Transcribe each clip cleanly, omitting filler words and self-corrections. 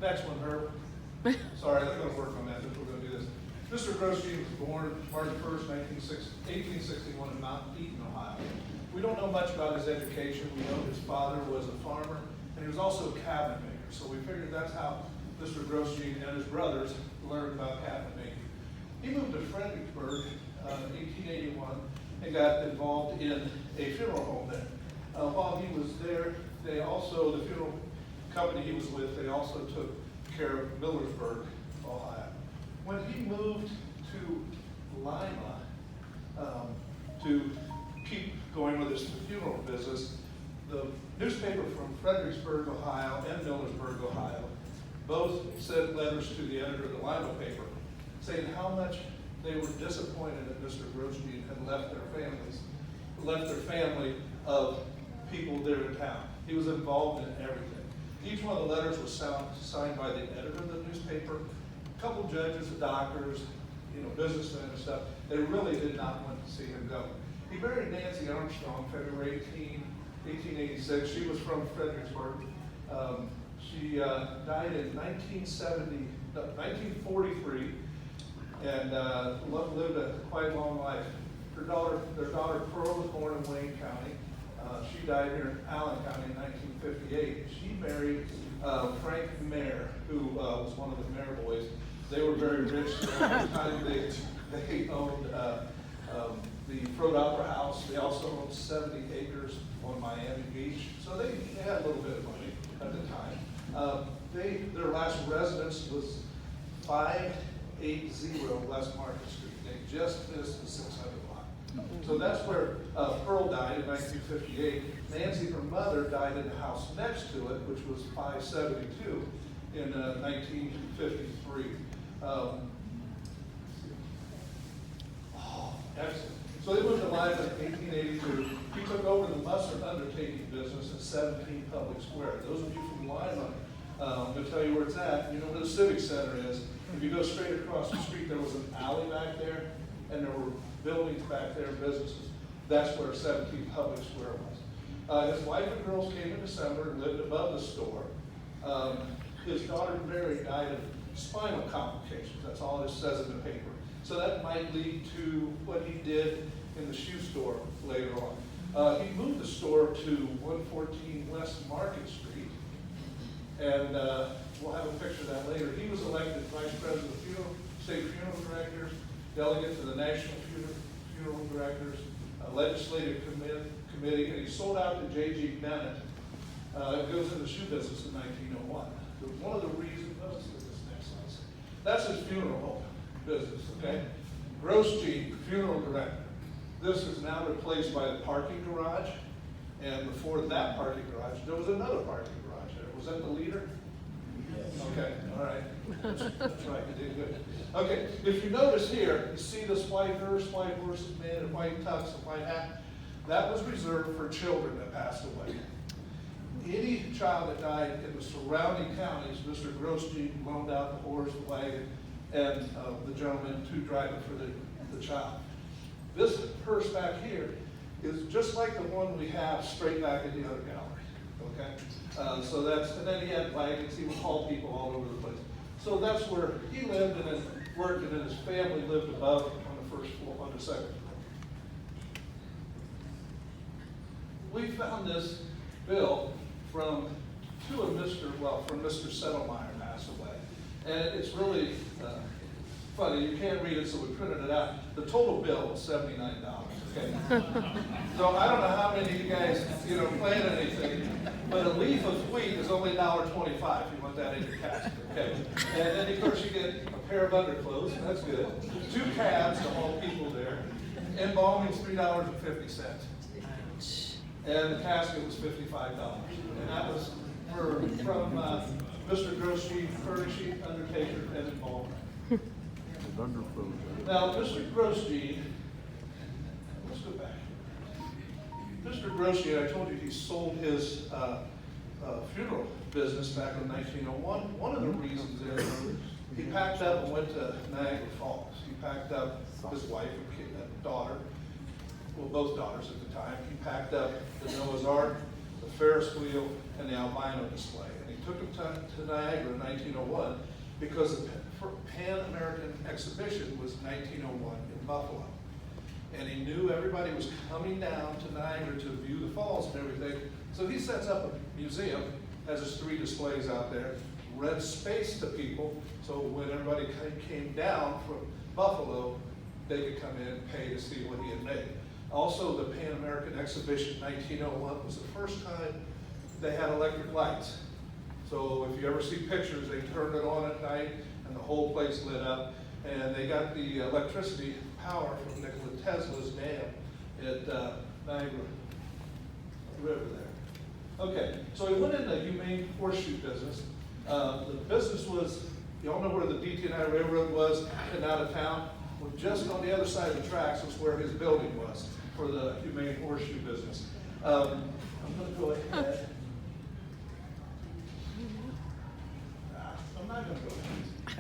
Next one, Herb. Sorry, I'm going to work on that if we're going to do this. Mr. Grosjean was born March 1st, 1861 in Mount Eaton, Ohio. We don't know much about his education. We know his father was a farmer, and he was also a cabinet maker. So we figured that's how Mr. Grosjean and his brothers learned about cabinet making. He moved to Fredericksburg in 1881 and got involved in a funeral home there. While he was there, they also, the funeral company he was with, they also took care of Millersburg, Ohio. When he moved to Lima to keep going with his funeral business, the newspaper from Fredericksburg, Ohio and Millersburg, Ohio, both sent letters to the editor of the Lima paper saying how much they were disappointed that Mr. Grosjean had left their family of people there in town. He was involved in everything. Each one of the letters was signed by the editor of the newspaper, a couple judges, doctors, businessmen and stuff. They really did not want to see him go. He married Nancy Armstrong February 1886. She was from Fredericksburg. She died in 1943 and lived a quite long life. Their daughter Pearl was born in Wayne County. She died here in Allen County in 1958. She married Frank Mayer, who was one of the Mayer boys. They were very rich. At the time they owned the Frode Opera House. They also owned 70 acres on Miami Beach. So they had a little bit of money at the time. Their last residence was 580 West Market Street. They just missed the 600 block. So that's where Pearl died in 1958. Nancy, her mother, died in the house next to it, which was 572 in 1953. Excellent. So they moved to Lima in 1882. He took over the mustard undertaking business at 17 Public Square. Those of you from Lima, I'm going to tell you where it's at. You know where the Civic Center is. If you go straight across the street, there was an alley back there, and there were buildings back there, businesses. That's where 17 Public Square was. His wife and girls came in December and lived above the store. His daughter Mary died of spinal complications. That's all it says in the paper. So that might lead to what he did in the shoe store later on. He moved the store to 114 West Market Street, and we'll have a picture of that later. He was elected vice president of state funeral directors, delegate to the national funeral directors, legislative committee, and he sold out to J.G. Bennett. It goes into the shoe business in 1901. So one of the reasons, let's look at this next slide. That's his funeral home business, okay? Grosjean, funeral director. This is now replaced by the parking garage, and before that parking garage, there was another parking garage there. Was that the leader? Yes. Okay, all right. That's right, you did good. Okay, if you notice here, you see this white hearse, white horses, man in white tux, and white hat. That was reserved for children that passed away. Any child that died in the surrounding counties, Mr. Grosjean loaned out the horse, the wagon, and the gentleman to drive it for the child. This hearse back here is just like the one we have straight back in the other gallery. Okay, so that's, and then he had wagons. He would haul people all over the place. So that's where he lived and then worked, and then his family lived above on the first floor, on the second floor. We found this bill from Mr. Settlemeyer passed away. And it's really funny. You can't read it, so we printed it out. The total bill was $79, okay? So I don't know how many of you guys, plan anything, but a leaf of wheat is only $1.25 if you want that in your casket, okay? And then, of course, you get a pair of underclothes, that's good. 2 cabs to haul people there. Embalming's $3.50. And the casket was $55. And that was from Mr. Grosjean, furnishing, undertaker, and embalmer. Now, Mr. Grosjean, let's go back. Mr. Grosjean, I told you he sold his funeral business back in 1901. One of the reasons is he packed up and went to Niagara Falls. He packed up his wife and daughter, well, both daughters at the time. He packed up the Noah's Ark, the Ferris wheel, and the albino display. And he took him to Niagara in 1901 because the Pan American Exhibition was 1901 in Buffalo. And he knew everybody was coming down to Niagara to view the falls and everything. So he sets up a museum, has his 3 displays out there, rents space to people, so when everybody came down from Buffalo, they could come in and pay to see what he had made. Also, the Pan American Exhibition 1901 was the first time they had electric lights. So if you ever see pictures, they turned it on at night and the whole place lit up. And they got the electricity power from Nikola Tesla's dam at Niagara River there. Okay, so he went in the humane horseshoe business. The business was, you all know where the DT&I Railroad was and out of town? Well, just on the other side of the tracks was where his building was for the humane horseshoe business. I'm going to go ahead. I'm not going to go ahead.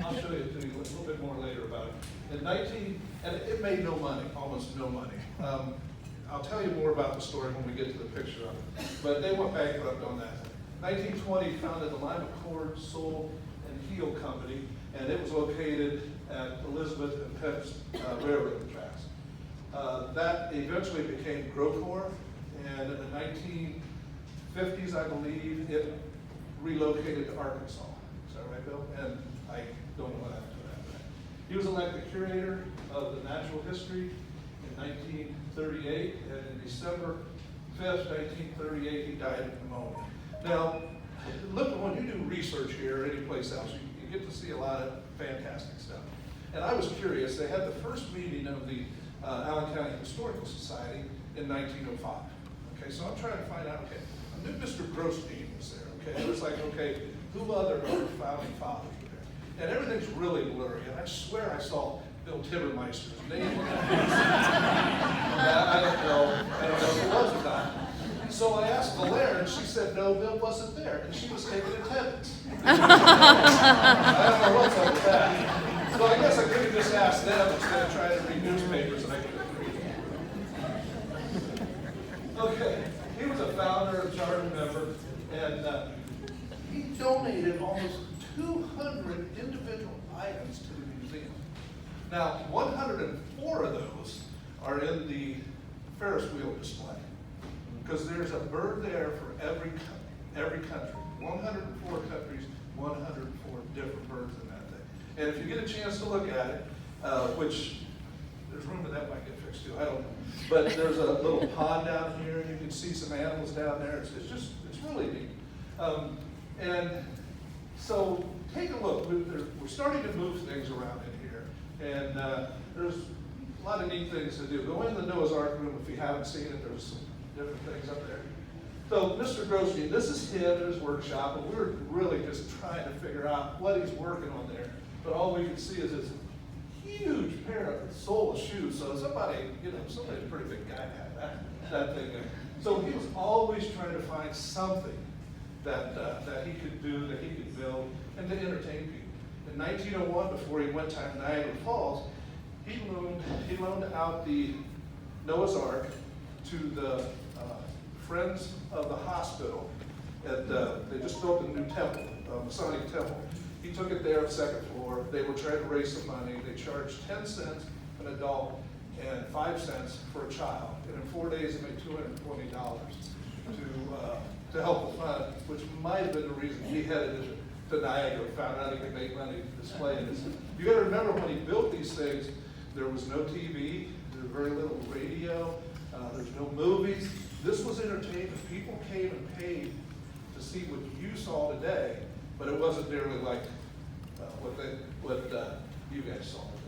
I'll show you a little bit more later about it. And it made no money, almost no money. I'll tell you more about the story when we get to the picture of it. But they went bankrupt on that. 1920, founded the Lima Cord, Sole, and Heel Company, and it was located at Elizabeth and Pepp's railroad tracks. That eventually became Grocor, and in the 1950s, I believe, it relocated to Arkansas. Is that right, Bill? And I don't know what happened to that. He was elected curator of the natural history in 1938, and in December 5th, 1938, he died of pneumonia. Now, look, when you do research here or any place else, you get to see a lot of fantastic stuff. And I was curious, they had the first meeting of the Allen County Historical Society in 1905. Okay, so I'm trying to find out, okay, I knew Mr. Grosjean was there, okay? It was like, okay, who other founding fathers were there? And everything's really blurry, and I swear I saw Bill Timmermeister's name. I don't know if it was or not. So I asked Valera, and she said, no, Bill wasn't there, and she was taking attendance. I don't know what's up with that. So I guess I could have just asked them instead of trying to read newspapers, and I couldn't read them. Okay, he was a founder, a charter member, and he donated almost 200 individual items to the museum. Now, 104 of those are in the Ferris wheel display, because there's a bird there for every country. 104 countries, 104 different birds in that thing. And if you get a chance to look at it, which there's room that might get fixed too, I don't know. But there's a little pond down here, and you can see some animals down there. It's really neat. And so take a look. We're starting to move things around in here, and there's a lot of neat things to do. Go into the Noah's Ark room if you haven't seen it. There's some different things up there. So Mr. Grosjean, this is him in his workshop, and we're really just trying to figure out what he's working on there. But all we can see is this huge pair of sole shoes. So somebody's a pretty big guy to have that thing there. So he was always trying to find something that he could do, that he could build, and to entertain people. In 1901, before he went to Niagara Falls, he loaned out the Noah's Ark to the Friends of the Hospital. They just built a new temple, a Masonic temple. He took it there on the second floor. They were trying to raise some money. They charged 10 cents an adult and 5 cents for a child. And in 4 days, they made $220 to help the fund, which might have been the reason he headed to Niagara, found out he could make money displaying this. You got to remember, when he built these things, there was no TV, there was very little radio, there's no movies. This was entertainment. People came and paid to see what you saw today, but it wasn't nearly like what you guys saw today.